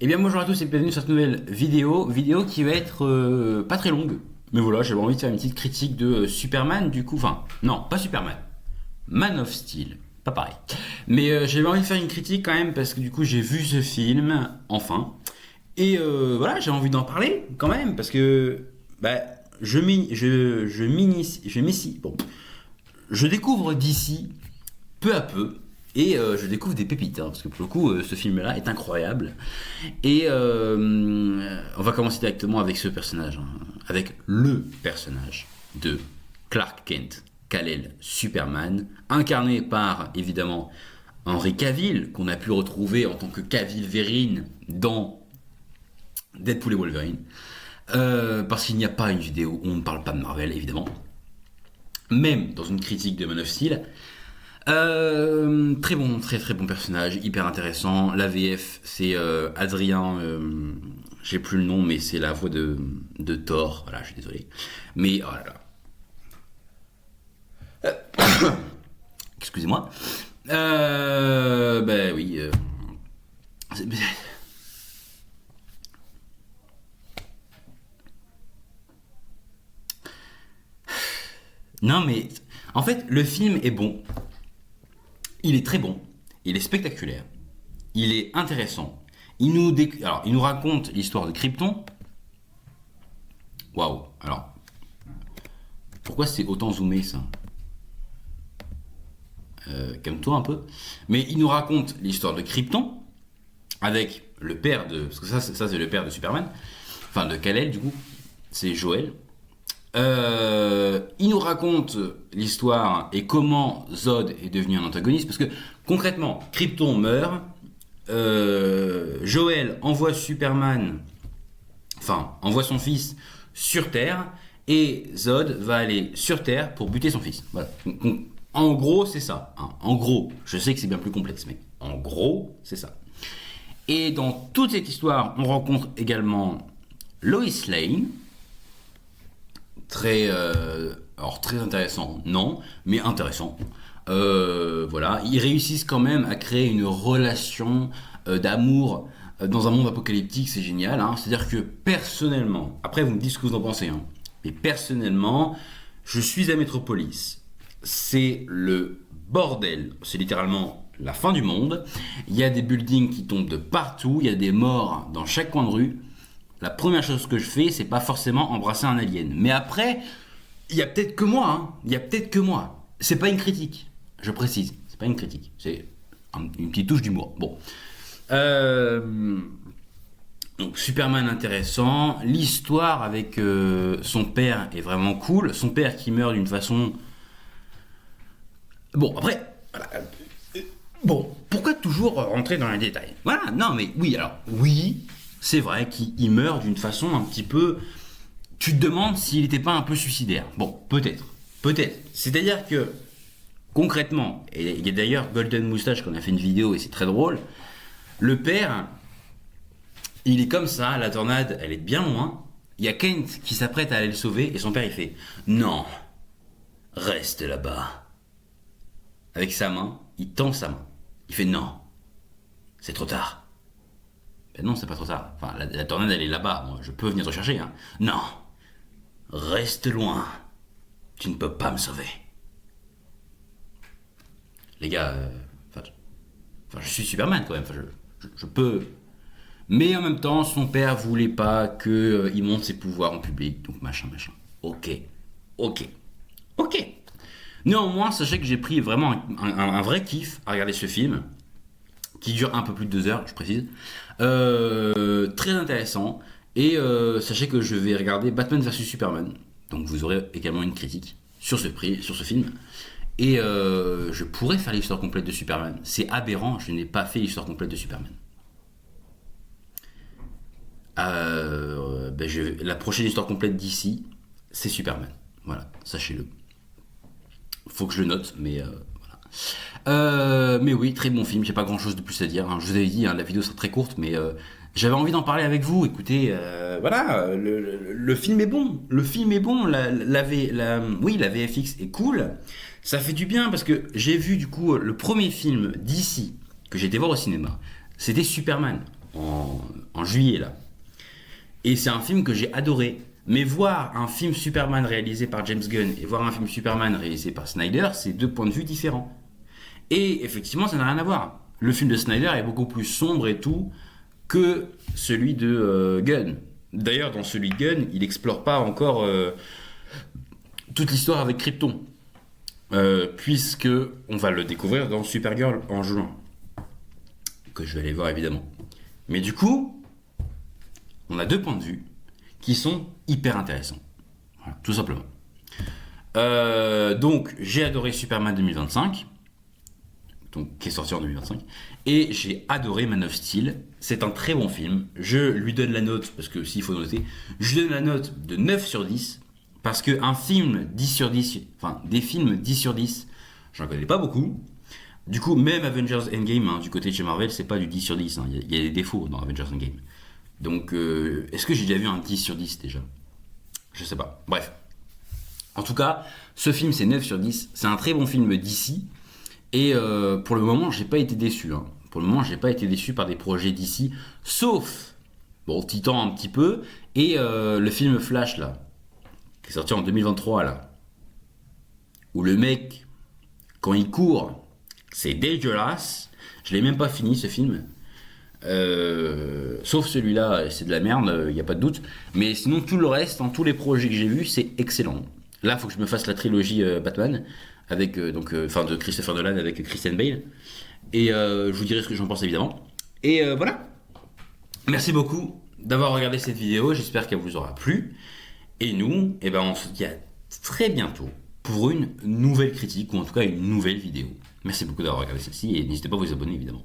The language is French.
Eh bien bonjour à tous et bienvenue sur cette nouvelle vidéo qui va être pas très longue. Mais voilà, j'avais envie de faire une petite critique de Superman du coup, enfin non, pas Superman, Man of Steel, pas pareil. Mais j'avais envie de faire une critique quand même parce que du coup j'ai vu ce film, enfin. Et voilà, j'ai envie d'en parler quand même parce que bah, je découvre d'ici peu à peu. Et je découvre des pépites, hein, parce que pour le coup, ce film-là est incroyable. Et on va commencer directement avec ce personnage, hein, avec le personnage de Clark Kent, Kal-El Superman, incarné par évidemment Henry Cavill, qu'on a pu retrouver en tant que Cavill Verine dans Deadpool et Wolverine. Parce qu'il n'y a pas une vidéo où on ne parle pas de Marvel, évidemment. Même dans une critique de Man of Steel. Très bon, très très bon personnage, hyper intéressant. La VF, c'est Adrien, j'ai plus le nom, mais c'est la voix de Thor. Voilà, je suis désolé. Mais oh là là. Excusez-moi. Ben oui. C'est- Non mais en fait, le film est bon. Il est très bon. Il est spectaculaire. Il est intéressant. Alors, il nous raconte l'histoire de Krypton. Waouh. Alors, pourquoi c'est autant zoomé ça? Calme-toi un peu. Mais il nous raconte l'histoire de Krypton avec le père de. Parce que ça c'est le père de Superman. Enfin, de Kal-El, du coup. C'est Joël. Il nous raconte l'histoire et comment Zod est devenu un antagoniste. Parce que concrètement, Krypton meurt. Joël envoie Superman. Enfin, envoie son fils sur Terre. Et Zod va aller sur Terre pour buter son fils. Voilà. Donc, en gros, c'est ça. Hein. En gros, je sais que c'est bien plus complexe, mais en gros, c'est ça. Et dans toute cette histoire, on rencontre également Lois Lane. Alors très intéressant, non, mais intéressant. Voilà, ils réussissent quand même à créer une relation d'amour dans un monde apocalyptique, c'est génial. Hein. C'est-à-dire que personnellement, après vous me dites ce que vous en pensez, hein, mais personnellement, je suis à Metropolis. C'est le bordel, c'est littéralement la fin du monde. Il y a des buildings qui tombent de partout, il y a des morts dans chaque coin de rue. La première chose que je fais, c'est pas forcément embrasser un alien. Mais après, il y a peut-être que moi, hein. Il y a peut-être que moi. C'est pas une critique, je précise. C'est pas une critique. C'est une petite touche d'humour. Bon. Donc Superman intéressant. L'histoire avec son père est vraiment cool. Son père qui meurt d'une façon. Bon, après. Voilà. Bon, pourquoi toujours rentrer dans les détails? Voilà, non mais oui, alors, oui, c'est vrai qu'il meurt d'une façon un petit peu. Tu te demandes s'il n'était pas un peu suicidaire. Bon, peut-être. Peut-être. C'est-à-dire que, concrètement, et il y a d'ailleurs Golden Moustache qu'on a fait une vidéo et c'est très drôle, le père, il est comme ça, la tornade, elle est bien loin. Il y a Kent qui s'apprête à aller le sauver et son père il fait non, reste là-bas. Avec sa main, il tend sa main. Il fait non, c'est trop tard. Ben non, c'est pas trop tard. Enfin, la tornade elle est là-bas. Moi, je peux venir te chercher. Hein. Non, reste loin. Tu ne peux pas me sauver. Les gars, je suis Superman quand même. Je peux. Mais en même temps, son père voulait pas qu'il montre ses pouvoirs en public. Donc machin. Ok. Ok. Ok. Néanmoins, sachez que j'ai pris vraiment un vrai kiff à regarder ce film, qui dure un peu plus de 2 heures, je précise. Très intéressant. Et sachez que je vais regarder Batman vs Superman. Donc vous aurez également une critique sur ce film. Et je pourrais faire l'histoire complète de Superman. C'est aberrant, je n'ai pas fait l'histoire complète de Superman. La prochaine histoire complète d'ici, c'est Superman. Voilà, sachez-le. Faut que je le note, mais voilà. Mais oui, très bon film, j'ai pas grand chose de plus à dire. Hein. Je vous avais dit, hein, la vidéo sera très courte, mais j'avais envie d'en parler avec vous. Écoutez, voilà, le film est bon. Le film est bon, oui, la VFX est cool. Ça fait du bien parce que j'ai vu du coup le premier film d'ici que j'ai été voir au cinéma. C'était Superman en juillet là. Et c'est un film que j'ai adoré. Mais voir un film Superman réalisé par James Gunn et voir un film Superman réalisé par Snyder, c'est deux points de vue différents. Et effectivement, ça n'a rien à voir. Le film de Snyder est beaucoup plus sombre et tout que celui de Gunn. D'ailleurs, dans celui de Gunn, il n'explore pas encore toute l'histoire avec Krypton. Puisque on va le découvrir dans Supergirl en juin. Que je vais aller voir évidemment. Mais du coup, on a deux points de vue qui sont hyper intéressants. Voilà, tout simplement. Donc, j'ai adoré Superman 2025, donc, qui est sorti en 2025, et j'ai adoré Man of Steel. C'est un très bon film. Je lui donne la note, parce que s'il faut noter, je lui donne la note de 9 sur 10, parce qu'un film 10 sur 10, enfin, des films 10 sur 10, j'en connais pas beaucoup. Du coup, même Avengers Endgame, hein, du côté de chez Marvel, c'est pas du 10 sur 10. Il y a des défauts dans Avengers Endgame. Donc, est-ce que j'ai déjà vu un 10 sur 10 déjà ? Je sais pas. Bref. En tout cas, ce film, c'est 9 sur 10. C'est un très bon film d'ici. Et pour le moment, j'ai pas été déçu. Hein. Pour le moment, j'ai pas été déçu par des projets d'ici. Sauf, bon, Titan un petit peu. Et le film Flash, là. Qui est sorti en 2023, là. Où le mec, quand il court, c'est dégueulasse. Je l'ai même pas fini, ce film. Sauf celui-là, c'est de la merde, il n'y a pas de doute. Mais sinon, tout le reste, tous les projets que j'ai vus, c'est excellent. Là, il faut que je me fasse la trilogie Batman, avec, de Christopher Nolan avec Christian Bale. Et je vous dirai ce que j'en pense évidemment. Et voilà. Merci beaucoup d'avoir regardé cette vidéo, j'espère qu'elle vous aura plu. Et nous, on se dit à très bientôt pour une nouvelle critique, ou en tout cas une nouvelle vidéo. Merci beaucoup d'avoir regardé celle-ci, et n'hésitez pas à vous abonner évidemment.